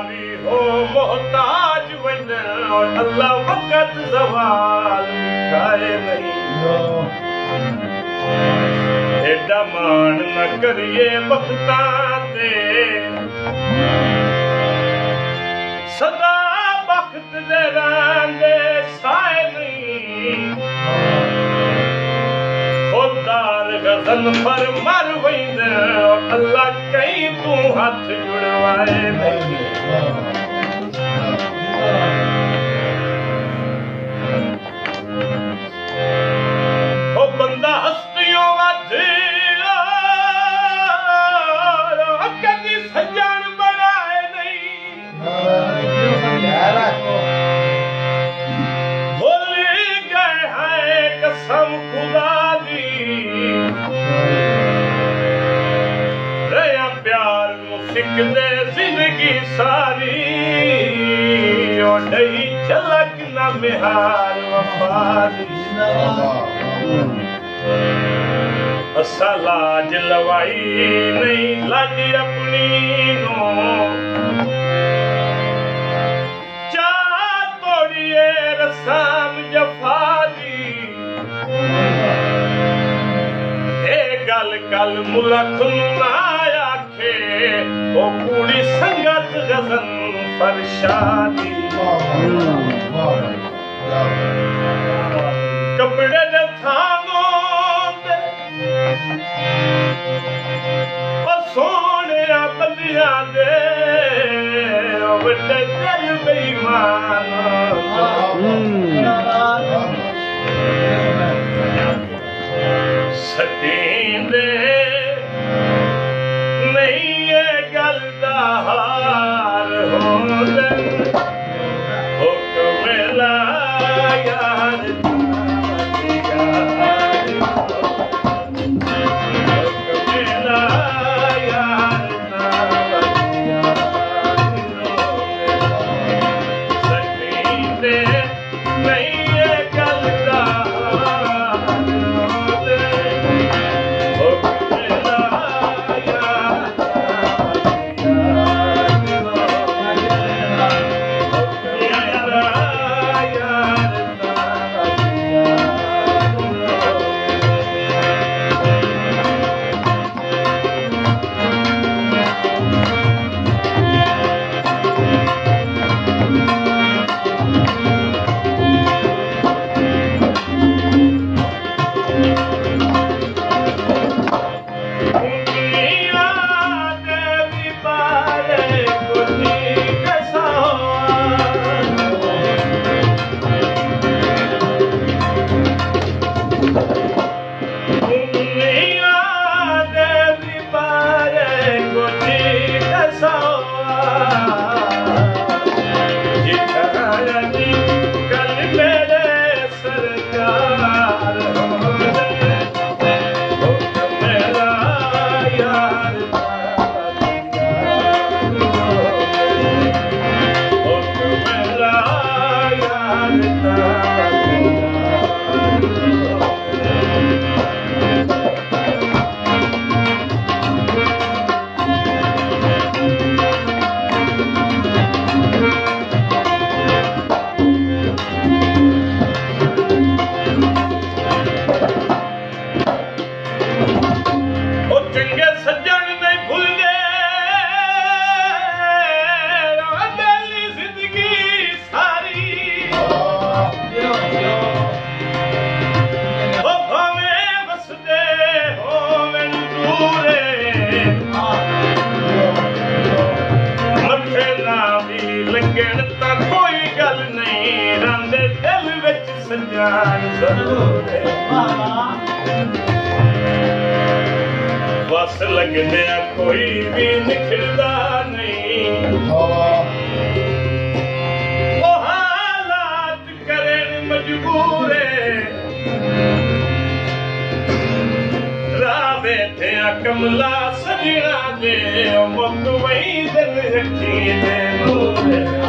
भी हो मोहताज वञ अल्लाह वक़्त ज़वाल खाए नहीं एडा मान न करिए वक़्तां ते सदा वक़्त दे रहंदे साए नहीं खुदार गज़न पर मर वञ अल्लाह कहीं तू हाथ जुड़वाए नहीं ओ बंदा हस्तियों वध कदी सजन बनाए नहीं भूल गए हैं कसम खुदा दी रहा प्यार मुसिकदे जिंदगी सारी ओ नहीं झलक न मिहार वफादी असा लाज लवाई नहीं लाज अपनी नो चा तोड़िए रसाम जफा दी ए गल कल मुलक ना आखे ओ कुड़ी संगत गजन फरशादी कपड़े दे थानों ओ सोने बंदिया दे बड़े दिल बेईमान सतींदे नहीं ये गल दा हार होंदे हुक्म ला यार बस लगने कोई भी निखरदा नहीं ओ हालात करें मजबूरे रावे थे कमला सजना दे मुक्त वही दिन रखी दे